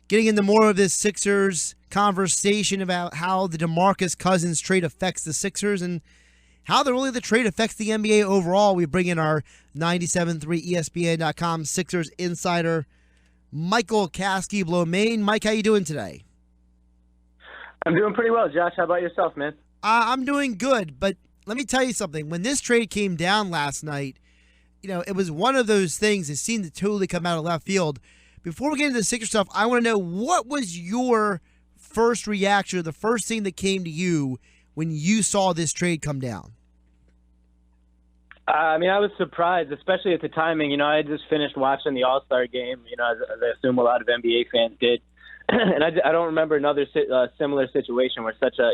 getting into more of this Sixers conversation about how the Demarcus Cousins trade affects the Sixers and how the trade affects the NBA overall. We bring in our 97.3 ESPN.com Sixers insider, Michael Kaskey-Blomain. Mike, how you doing today? I'm doing pretty well, Josh. How about yourself, man? I'm doing good, but let me tell you something. When this trade came down last night, it was one of those things that seemed to totally come out of left field. Before we get into the Sixers stuff, I want to know, what was your first reaction, or the first thing that came to you when you saw this trade come down? I was surprised, especially at the timing. I had just finished watching the All-Star Game, as I assume a lot of NBA fans did. And I don't remember another similar situation where such a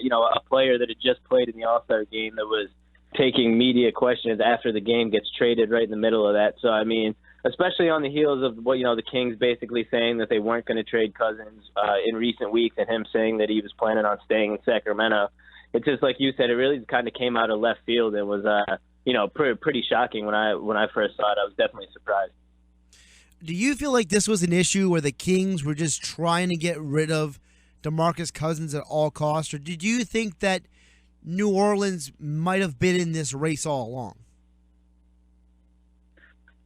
player that had just played in the All-Star Game that was taking media questions after the game gets traded right in the middle of that. So, especially on the heels of what, the Kings basically saying that they weren't going to trade Cousins in recent weeks, and him saying that he was planning on staying in Sacramento. It's just like you said, it really kind of came out of left field. It was, pretty shocking when I first saw it. I was definitely surprised. Do you feel like this was an issue where the Kings were just trying to get rid of DeMarcus Cousins at all costs, or did you think that New Orleans might have been in this race all along?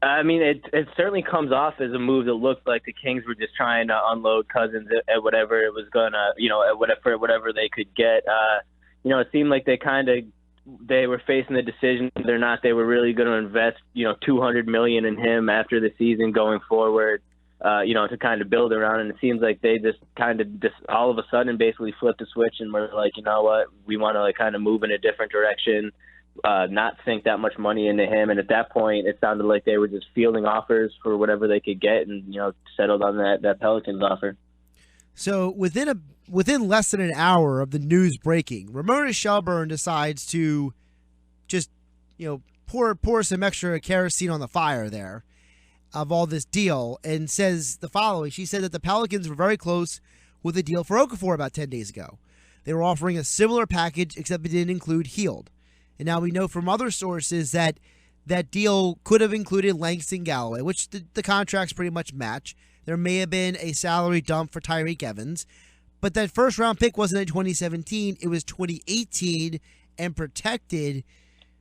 It certainly comes off as a move that looked like the Kings were just trying to unload Cousins at whatever it was gonna, at whatever they could get. It seemed like they were facing the decision whether or not they were really going to invest, $200 million in him after the season going forward, to kind of build around. And it seems like they just all of a sudden basically flipped a switch and were like, you know what, we want to kind of move in a different direction, not sink that much money into him. And at that point, it sounded like they were just fielding offers for whatever they could get, and settled on that Pelicans offer. So within less than an hour of the news breaking, Ramona Shelburne decides to just, pour some extra kerosene on the fire there of all this deal, and says the following. She said that the Pelicans were very close with a deal for Okafor about 10 days ago. They were offering a similar package, except it didn't include Hield. And now we know from other sources that that deal could have included Langston Galloway, which the contracts pretty much match. There may have been a salary dump for Tyreke Evans, but that first-round pick wasn't in 2017. It was 2018 and protected.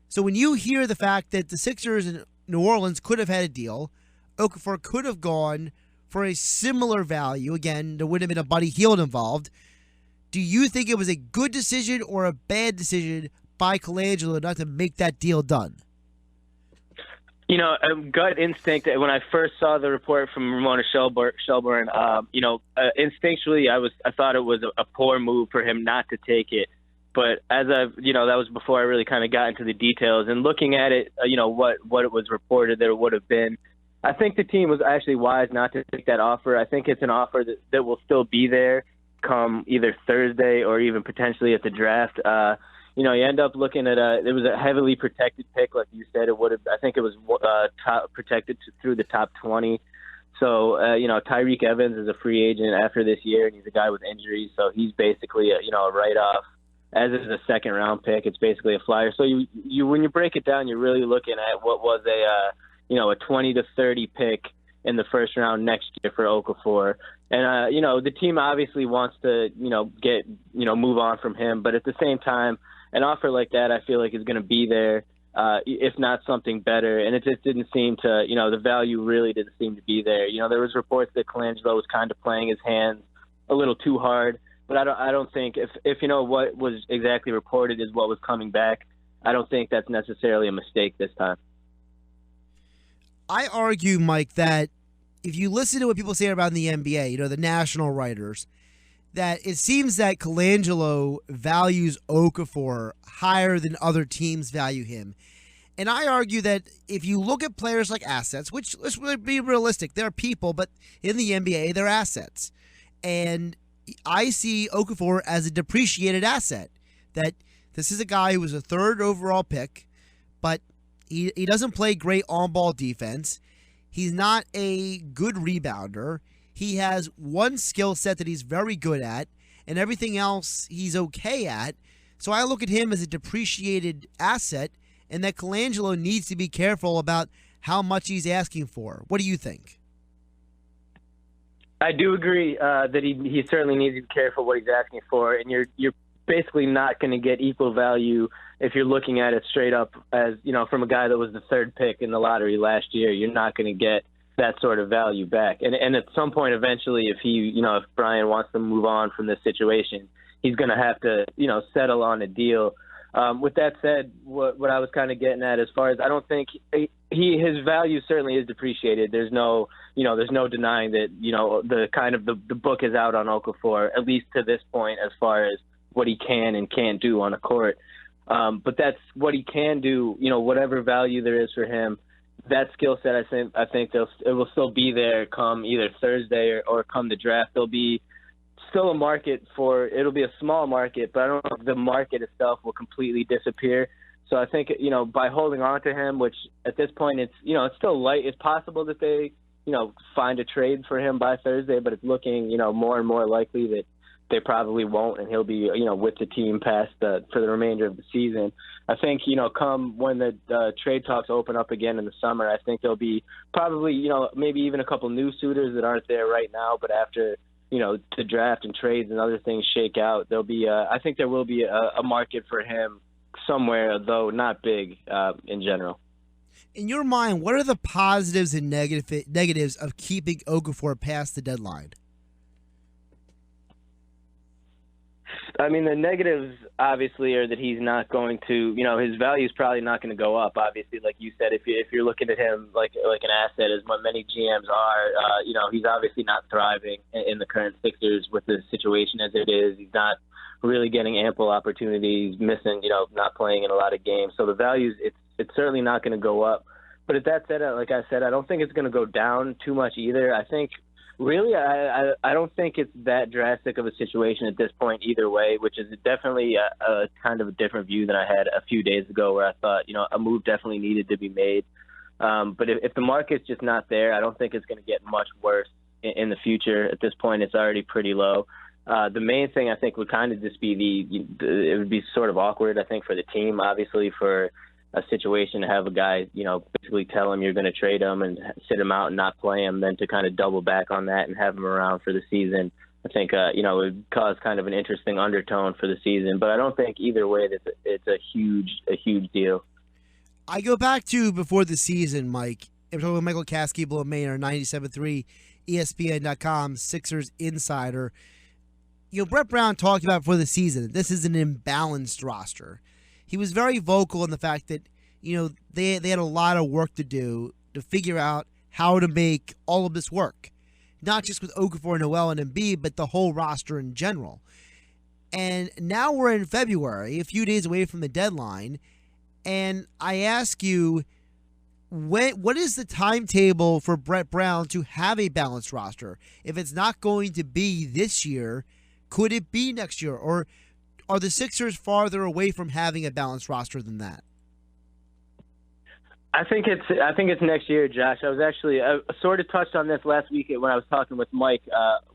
So when you hear the fact that the Sixers and New Orleans could have had a deal, Okafor could have gone for a similar value. Again, there wouldn't have been a Buddy Hield involved. Do you think it was a good decision or a bad decision by Colangelo not to make that deal done? Gut instinct, when I first saw the report from Ramona Shelburne, instinctually I thought it was a poor move for him not to take it. But as that was before I really kind of got into the details, and looking at it, what it was reported that it would have been, I think the team was actually wise not to take that offer. I think it's an offer that will still be there come either Thursday or even potentially at the draft. You end up looking at it was a heavily protected pick, like you said. I think it was top protected through the top 20. So, Tyreke Evans is a free agent after this year, and he's a guy with injuries, so he's basically a write-off. As is a second-round pick, it's basically a flyer. So you when you break it down, you're really looking at what was a 20 to 30 pick in the first round next year for Okafor. And the team obviously wants to move on from him, but at the same time, an offer like that, I feel like, is going to be there, if not something better. And it just didn't seem to, the value really didn't seem to be there. There was reports that Colangelo was kind of playing his hands a little too hard. But I don't think if what was exactly reported is what was coming back, I don't think that's necessarily a mistake this time. I argue, Mike, that if you listen to what people say about in the NBA, the national writers, that it seems that Colangelo values Okafor higher than other teams value him. And I argue that if you look at players like assets, which, let's be realistic, they're people, but in the NBA, they're assets. And I see Okafor as a depreciated asset, that this is a guy who was a third overall pick, but he doesn't play great on-ball defense. He's not a good rebounder. He has one skill set that he's very good at, and everything else he's okay at. So I look at him as a depreciated asset, and that Colangelo needs to be careful about how much he's asking for. What do you think? I do agree that he certainly needs to be careful what he's asking for, and you're basically not going to get equal value if you're looking at it straight up as, from a guy that was the third pick in the lottery last year. You're not going to get that sort of value back. And at some point, eventually, if Brian wants to move on from this situation, he's going to have to, settle on a deal. With that said, what I was kind of getting at as far as I don't think his value certainly is depreciated. There's no denying that, the book is out on Okafor, at least to this point, as far as what he can and can't do on a court. But that's what he can do, whatever value there is for him. That skill set, I think it will still be there come either Thursday or come the draft. There'll be still a market it'll be a small market, but I don't know if the market itself will completely disappear. So I think, by holding on to him, which at this point it's still light, it's possible that they, find a trade for him by Thursday, but it's looking, more and more likely that they probably won't, and he'll be, with the team for the remainder of the season. I think, come when the trade talks open up again in the summer, I think there'll be probably, maybe even a couple new suitors that aren't there right now, but after, the draft and trades and other things shake out, I think there will be a market for him somewhere, though not big in general. In your mind, what are the positives and negatives of keeping Okafor past the deadline? I mean, the negatives obviously are that he's not going to, his value is probably not going to go up. Obviously, like you said, if you're looking at him like an asset, as many GMs are, he's obviously not thriving in the current Sixers with the situation as it is. He's not really getting ample opportunities, missing, not playing in a lot of games. So the values, it's certainly not going to go up. But at that said, like I said, I don't think it's going to go down too much either. I think. Really, I don't think it's that drastic of a situation at this point either way, which is definitely a kind of a different view than I had a few days ago where I thought, a move definitely needed to be made. But if the market's just not there, I don't think it's going to get much worse in the future. At this point, it's already pretty low. The main thing I think would kind of just be it would be sort of awkward, I think, for the team, obviously, for a situation to have a guy, basically tell him you're going to trade him and sit him out and not play him, then to kind of double back on that and have him around for the season. I think, it would cause kind of an interesting undertone for the season, but I don't think either way that it's a huge deal. I go back to before the season, Mike. I'm talking with Michael Kaskey-Blomain, our 97.3 ESPN.com Sixers insider. Brett Brown talked about before the season, this is an imbalanced roster. He was very vocal in the fact that, they had a lot of work to do to figure out how to make all of this work. Not just with Okafor, Noel, and Embiid, but the whole roster in general. And now we're in February, a few days away from the deadline, and I ask you, what is the timetable for Brett Brown to have a balanced roster? If it's not going to be this year, could it be next year? Or are the Sixers farther away from having a balanced roster than that? I think it's next year, Josh. I sort of touched on this last week when I was talking with Mike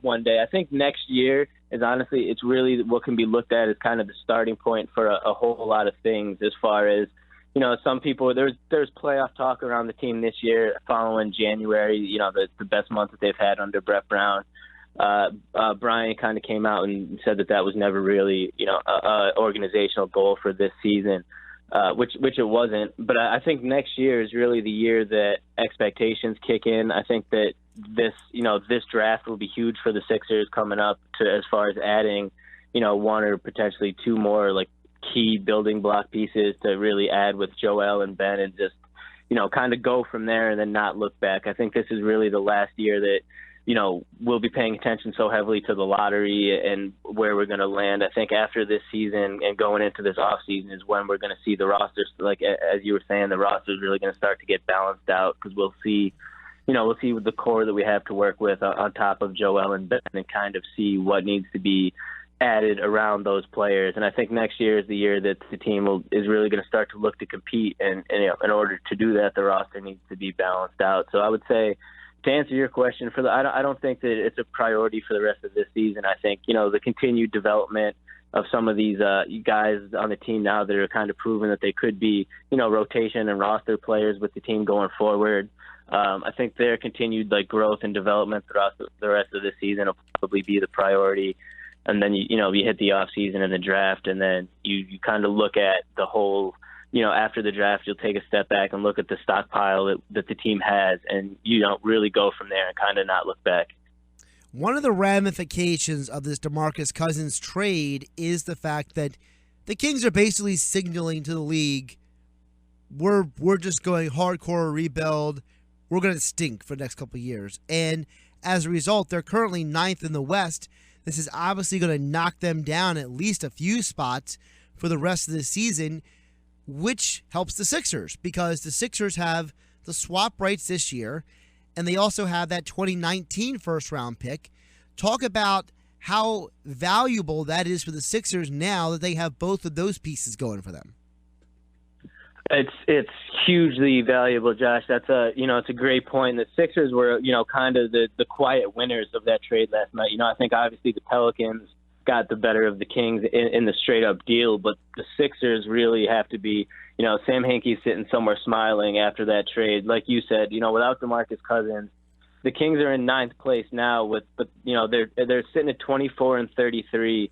one day. I think next year is honestly, it's really what can be looked at as kind of the starting point for a whole lot of things as far as, some people, there's playoff talk around the team this year following January, the best month that they've had under Brett Brown. Brian kind of came out and said that was never really, a organizational goal for this season, which it wasn't. But I think next year is really the year that expectations kick in. I think that this draft will be huge for the Sixers coming up as far as adding, one or potentially two more like key building block pieces to really add with Joel and Ben and just, kind of go from there and then not look back. I think this is really the last year that, we'll be paying attention so heavily to the lottery and where we're going to land. I think after this season and going into this off season is when we're going to see the rosters, like as you were saying, the roster is really going to start to get balanced out because we'll see the core that we have to work with on top of Joel and Ben and kind of see what needs to be added around those players. And I think next year is the year that the team is really going to start to look to compete. And in order to do that, the roster needs to be balanced out. So I would say, to answer your question, I don't think that it's a priority for the rest of this season. I think, the continued development of some of these guys on the team now that are kind of proven that they could be, rotation and roster players with the team going forward. I think their continued growth and development throughout the rest of the season will probably be the priority. And then you hit the off season and the draft, and then you kind of look at the whole. After the draft, you'll take a step back and look at the stockpile that the team has, and you don't really go from there and kind of not look back. One of the ramifications of this Demarcus Cousins trade is the fact that the Kings are basically signaling to the league, we're just going hardcore rebuild. We're going to stink for the next couple of years. And as a result, they're currently 9th in the West. This is obviously going to knock them down at least a few spots for the rest of the season, which helps the Sixers because the Sixers have the swap rights this year, and they also have that 2019 first-round pick. Talk about how valuable that is for the Sixers now that they have both of those pieces going for them. It's hugely valuable, Josh. It's a great point. The Sixers were kind of the quiet winners of that trade last night. I think obviously the Pelicans got the better of the Kings in the straight-up deal, but the Sixers really have to be, Sam Hinkie's sitting somewhere smiling after that trade. Like you said, without Demarcus Cousins, the Kings are in 9th place now, but they're sitting at 24 and 33.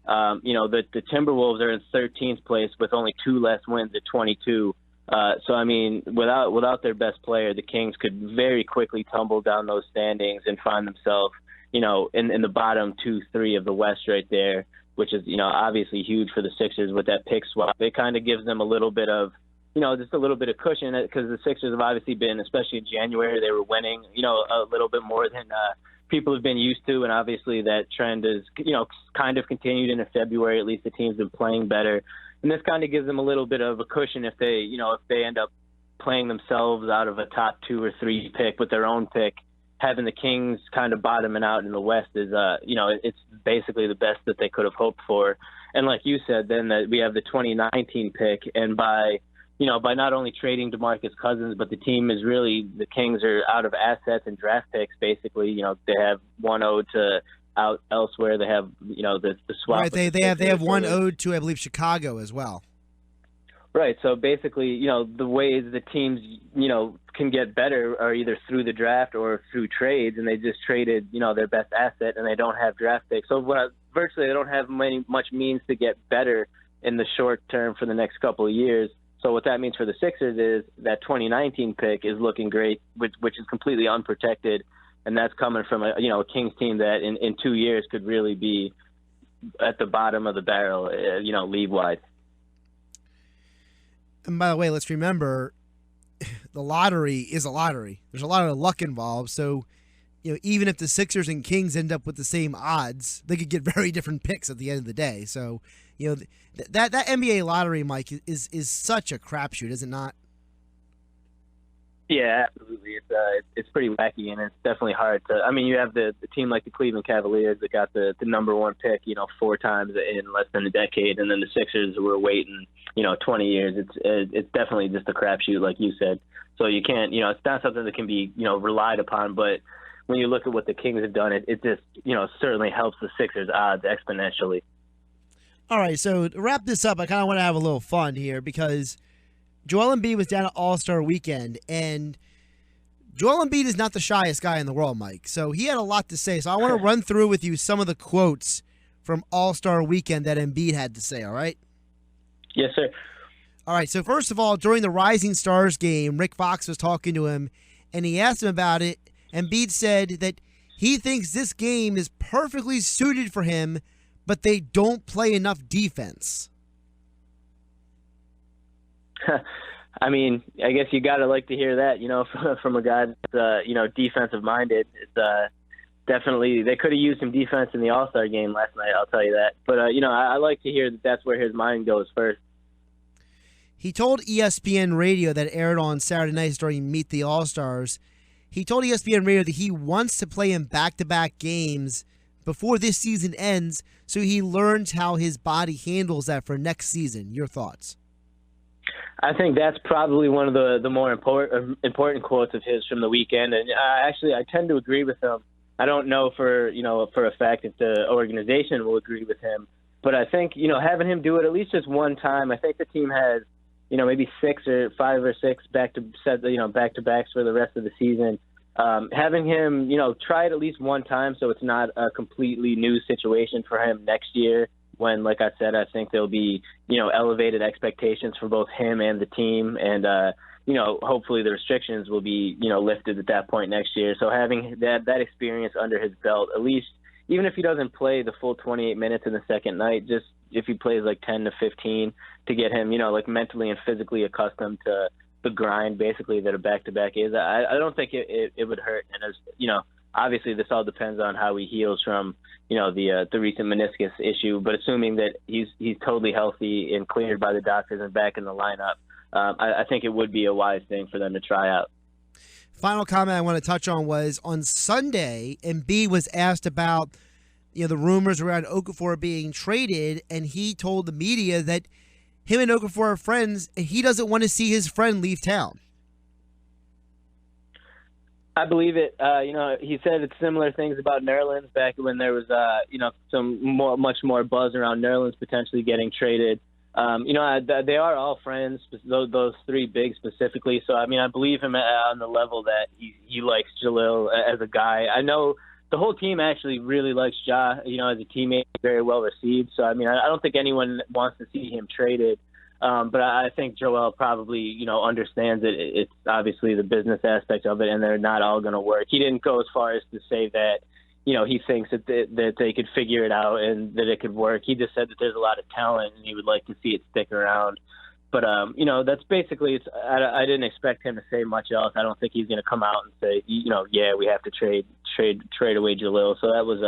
The Timberwolves are in 13th place with only 2 less wins at 22. Without their best player, the Kings could very quickly tumble down those standings and find themselves in the bottom 2-3 of the West right there, which is, obviously huge for the Sixers with that pick swap. It kind of gives them a little bit of, just a little bit of cushion because the Sixers have obviously been, especially in January, they were winning, a little bit more than people have been used to. And obviously that trend is, kind of continued into February. At least the team's been playing better. And this kind of gives them a little bit of a cushion if they end up playing themselves out of a top 2 or 3 pick with their own pick. Having the Kings kind of bottoming out in the West is, it's basically the best that they could have hoped for. And like you said, then we have the 2019 pick, and by not only trading DeMarcus Cousins, but the Kings are out of assets and draft picks. Basically, they have one owed to out elsewhere. They have, the swap. Right, they have one owed to, I believe, Chicago as well. Right. So basically, the ways the teams, can get better are either through the draft or through trades, and they just traded, their best asset, and they don't have draft picks. So virtually they don't have much means to get better in the short term for the next couple of years. So what that means for the Sixers is that 2019 pick is looking great, which is completely unprotected, and that's coming from a Kings team that in 2 years could really be at the bottom of the barrel, league-wide. And by the way, let's remember, the lottery is a lottery. There's a lot of luck involved. So, even if the Sixers and Kings end up with the same odds, they could get very different picks at the end of the day. So, that NBA lottery, Mike, is such a crapshoot, is it not? Yeah, absolutely. It's pretty wacky, and it's definitely hard to. I mean, you have the team like the Cleveland Cavaliers that got the number 1 pick, 4 times in less than a decade, and then the Sixers were waiting, 20 years. It's definitely just a crapshoot, like you said. So you can't, it's not something that can be, relied upon. But when you look at what the Kings have done, it just, certainly helps the Sixers' odds exponentially. All right, so to wrap this up, I kind of want to have a little fun here because Joel Embiid was down at All-Star Weekend, and Joel Embiid is not the shyest guy in the world, Mike. So he had a lot to say. So I want to run through with you some of the quotes from All-Star Weekend that Embiid had to say, all right? Yes, sir. All right, so first of all, during the Rising Stars game, Rick Fox was talking to him, and he asked him about it. Embiid said that he thinks this game is perfectly suited for him, but they don't play enough defense. I mean, I guess you got to like to hear that, from a guy that's, defensive minded. It's definitely, they could have used some defense in the All-Star game last night, I'll tell you that. But, I like to hear that that's where his mind goes first. He told ESPN Radio that aired on Saturday nights during Meet the All-Stars, he told ESPN Radio that he wants to play in back-to-back games before this season ends so he learns how his body handles that for next season. Your thoughts? I think that's probably one of the more important quotes of his from the weekend, and I tend to agree with him. I don't know for a fact if the organization will agree with him, but I think having him do it at least just one time. I think the team has maybe 5 or 6 back to backs for the rest of the season. Having him, try it at least one time so it's not a completely new situation for him next year when, like I said, I think there'll be, elevated expectations for both him and the team. And, hopefully the restrictions will be, lifted at that point next year. So having that experience under his belt, at least, even if he doesn't play the full 28 minutes in the second night, just if he plays like 10 to 15 to get him, mentally and physically accustomed to the grind basically that a back-to-back is, I don't think it would hurt. And as obviously this all depends on how he heals from the recent meniscus issue, but assuming that he's totally healthy and cleared by the doctors and back in the lineup, I think it would be a wise thing for them to try out. Final comment I want to touch on was on Sunday, Embiid was asked about the rumors around Okafor being traded, and he told the media that him and Okafor are friends, and he doesn't want to see his friend leave town. I believe it. He said similar things about Nerlens back when there was, much more buzz around Nerlens potentially getting traded. They are all friends, those 3 bigs specifically. So, I believe him on the level that he likes Jalil as a guy. I know the whole team actually really likes Ja, as a teammate, very well received. So, I don't think anyone wants to see him traded. But I think Joel probably, understands that it's obviously the business aspect of it, and they're not all going to work. He didn't go as far as to say that, he thinks that they could figure it out and that it could work. He just said that there's a lot of talent and he would like to see it stick around. But, that's basically it. I didn't expect him to say much else. I don't think he's going to come out and say, yeah, we have to trade away Jalil. So that was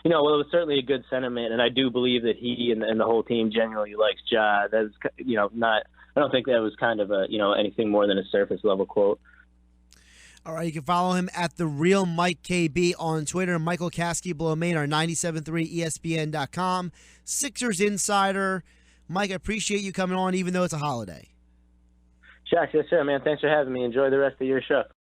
it was certainly a good sentiment. And I do believe that he and the whole team genuinely likes Ja. That's, I don't think that was kind of anything more than a surface level quote. All right, you can follow him at The Real Mike KB on Twitter. Michael Kaskey-Blomain, our 97.3 ESPN.com. Sixers Insider. Mike, I appreciate you coming on, even though it's a holiday. Josh, yes, sir, man. Thanks for having me. Enjoy the rest of your show.